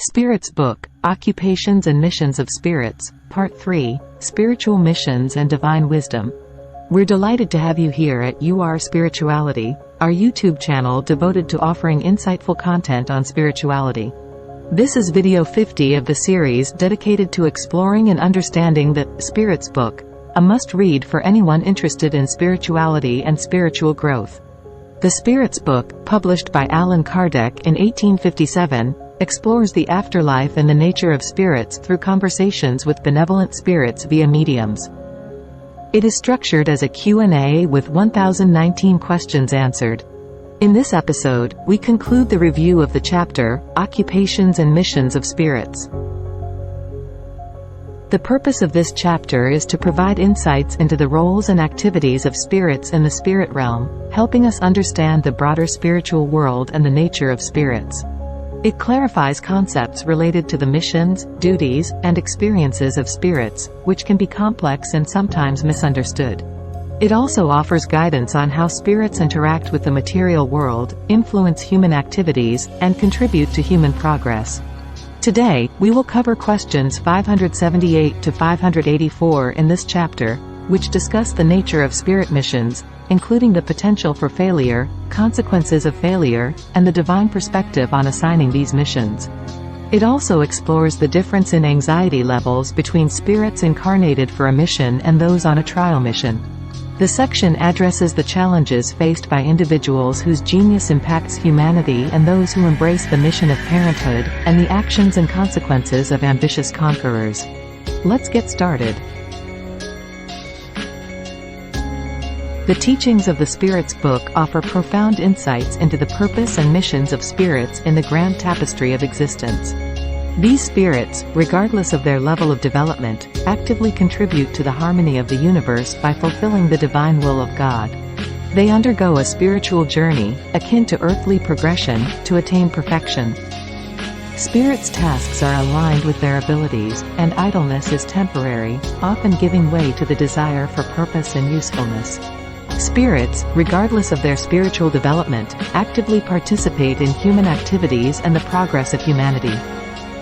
Spirits Book, Occupations and Missions of Spirits, Part 3, Spiritual Missions and Divine Wisdom. We're delighted to have you here at UR Spirituality, our YouTube channel devoted to offering insightful content on spirituality. This is video 50 of the series dedicated to exploring and understanding the Spirits Book, a must-read for anyone interested in spirituality and spiritual growth. The Spirits Book, published by Allan Kardec in 1857, explores the afterlife and the nature of spirits through conversations with benevolent spirits via mediums. It is structured as a Q&A with 1019 questions answered. In this episode, we conclude the review of the chapter, Occupations and Missions of Spirits. The purpose of this chapter is to provide insights into the roles and activities of spirits in the spirit realm, helping us understand the broader spiritual world and the nature of spirits. It clarifies concepts related to the missions, duties, and experiences of spirits, which can be complex and sometimes misunderstood. It also offers guidance on how spirits interact with the material world, influence human activities, and contribute to human progress. Today, we will cover questions 578 to 584 in this chapter, which discuss the nature of spirit missions, including the potential for failure, consequences of failure, and the divine perspective on assigning these missions. It also explores the difference in anxiety levels between spirits incarnated for a mission and those on a trial mission. The section addresses the challenges faced by individuals whose genius impacts humanity and those who embrace the mission of parenthood, and the actions and consequences of ambitious conquerors. Let's get started. The teachings of the Spirits Book offer profound insights into the purpose and missions of spirits in the grand tapestry of existence. These spirits, regardless of their level of development, actively contribute to the harmony of the universe by fulfilling the divine will of God. They undergo a spiritual journey, akin to earthly progression, to attain perfection. Spirits' tasks are aligned with their abilities, and idleness is temporary, often giving way to the desire for purpose and usefulness. Spirits, regardless of their spiritual development, actively participate in human activities and the progress of humanity.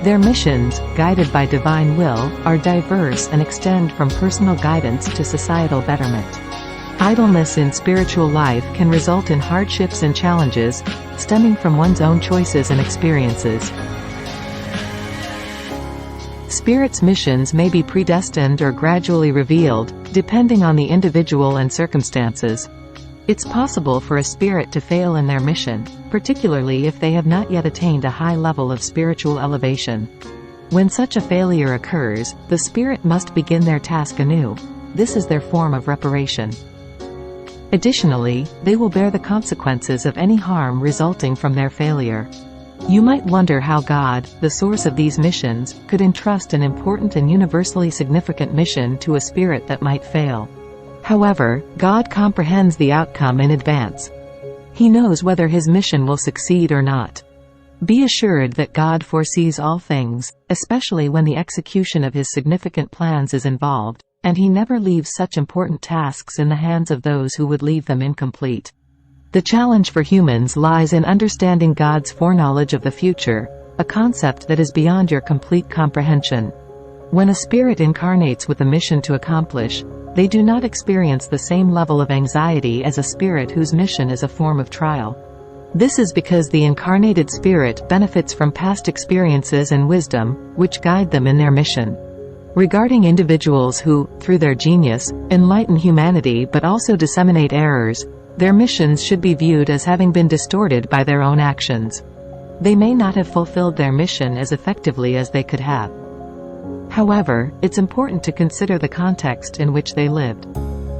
Their missions, guided by divine will, are diverse and extend from personal guidance to societal betterment. Idleness in spiritual life can result in hardships and challenges, stemming from one's own choices and experiences. Spirits' missions may be predestined or gradually revealed, depending on the individual and circumstances. It's possible for a spirit to fail in their mission, particularly if they have not yet attained a high level of spiritual elevation. When such a failure occurs, the spirit must begin their task anew. This is their form of reparation. Additionally, they will bear the consequences of any harm resulting from their failure. You might wonder how God, the source of these missions, could entrust an important and universally significant mission to a spirit that might fail. However, God comprehends the outcome in advance. He knows whether his mission will succeed or not. Be assured that God foresees all things, especially when the execution of his significant plans is involved, and he never leaves such important tasks in the hands of those who would leave them incomplete. The challenge for humans lies in understanding God's foreknowledge of the future, a concept that is beyond your complete comprehension. When a spirit incarnates with a mission to accomplish, they do not experience the same level of anxiety as a spirit whose mission is a form of trial. This is because the incarnated spirit benefits from past experiences and wisdom, which guide them in their mission. Regarding individuals who, through their genius, enlighten humanity but also disseminate errors, their missions should be viewed as having been distorted by their own actions. They may not have fulfilled their mission as effectively as they could have. However, it's important to consider the context in which they lived.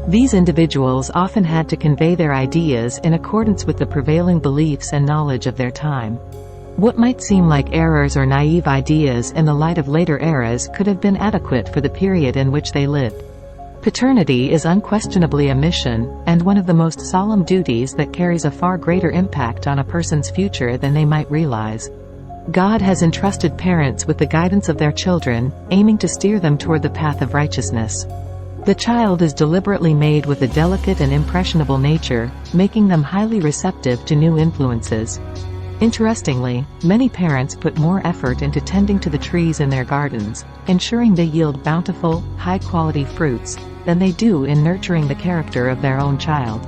These individuals often had to convey their ideas in accordance with the prevailing beliefs and knowledge of their time. What might seem like errors or naive ideas in the light of later eras could have been adequate for the period in which they lived. Paternity is unquestionably a mission, and one of the most solemn duties that carries a far greater impact on a person's future than they might realize. God has entrusted parents with the guidance of their children, aiming to steer them toward the path of righteousness. The child is deliberately made with a delicate and impressionable nature, making them highly receptive to new influences. Interestingly, many parents put more effort into tending to the trees in their gardens, ensuring they yield bountiful, high-quality fruits, than they do in nurturing the character of their own child.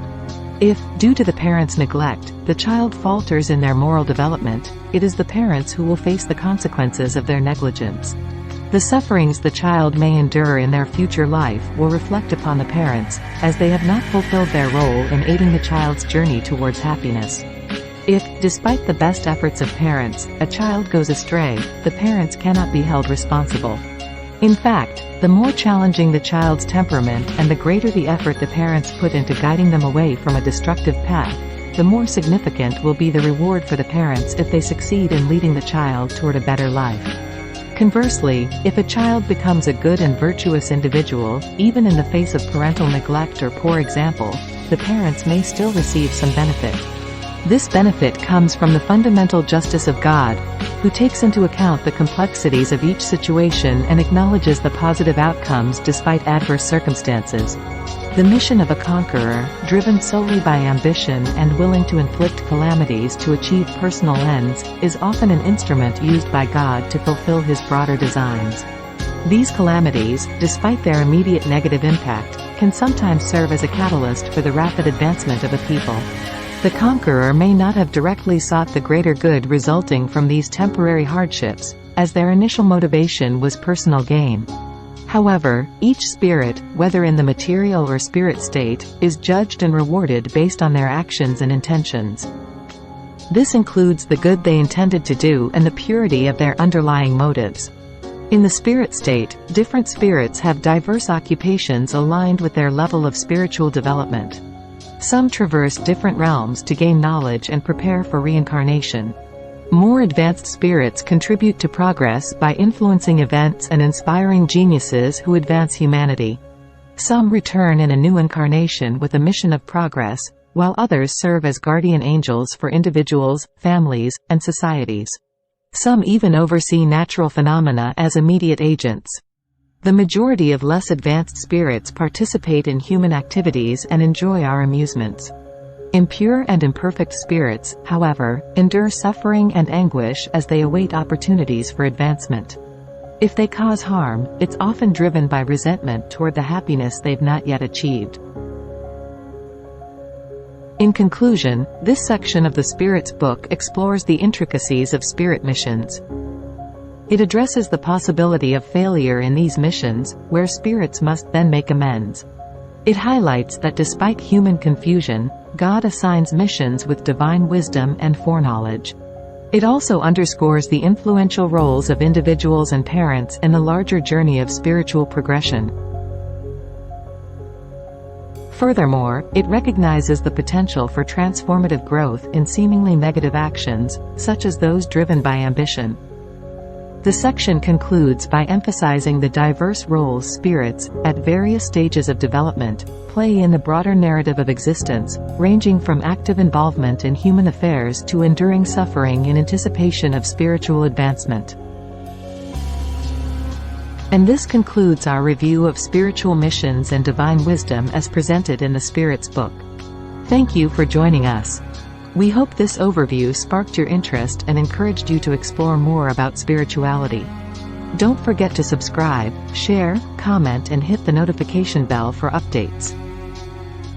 If, due to the parents' neglect, the child falters in their moral development, it is the parents who will face the consequences of their negligence. The sufferings the child may endure in their future life will reflect upon the parents, as they have not fulfilled their role in aiding the child's journey towards happiness. If, despite the best efforts of parents, a child goes astray, the parents cannot be held responsible. In fact, the more challenging the child's temperament and the greater the effort the parents put into guiding them away from a destructive path, the more significant will be the reward for the parents if they succeed in leading the child toward a better life. Conversely, if a child becomes a good and virtuous individual, even in the face of parental neglect or poor example, the parents may still receive some benefit. This benefit comes from the fundamental justice of God, who takes into account the complexities of each situation and acknowledges the positive outcomes despite adverse circumstances. The mission of a conqueror, driven solely by ambition and willing to inflict calamities to achieve personal ends, is often an instrument used by God to fulfill His broader designs. These calamities, despite their immediate negative impact, can sometimes serve as a catalyst for the rapid advancement of a people. The conqueror may not have directly sought the greater good resulting from these temporary hardships, as their initial motivation was personal gain. However, each spirit, whether in the material or spirit state, is judged and rewarded based on their actions and intentions. This includes the good they intended to do and the purity of their underlying motives. In the spirit state, different spirits have diverse occupations aligned with their level of spiritual development. Some traverse different realms to gain knowledge and prepare for reincarnation. More advanced spirits contribute to progress by influencing events and inspiring geniuses who advance humanity. Some return in a new incarnation with a mission of progress, while others serve as guardian angels for individuals, families, and societies. Some even oversee natural phenomena as immediate agents. The majority of less advanced spirits participate in human activities and enjoy our amusements. Impure and imperfect spirits, however, endure suffering and anguish as they await opportunities for advancement. If they cause harm, it's often driven by resentment toward the happiness they've not yet achieved. In conclusion, this section of the Spirit's book explores the intricacies of spirit missions. It addresses the possibility of failure in these missions, where spirits must then make amends. It highlights that despite human confusion, God assigns missions with divine wisdom and foreknowledge. It also underscores the influential roles of individuals and parents in the larger journey of spiritual progression. Furthermore, it recognizes the potential for transformative growth in seemingly negative actions, such as those driven by ambition. The section concludes by emphasizing the diverse roles spirits, at various stages of development, play in the broader narrative of existence, ranging from active involvement in human affairs to enduring suffering in anticipation of spiritual advancement. And this concludes our review of spiritual missions and divine wisdom as presented in the Spirit's book. Thank you for joining us. We hope this overview sparked your interest and encouraged you to explore more about spirituality. Don't forget to subscribe, share, comment and hit the notification bell for updates.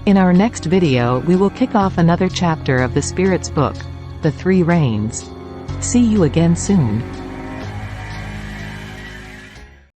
In our next video we will kick off another chapter of the Spirit's book, The Three Rains. See you again soon.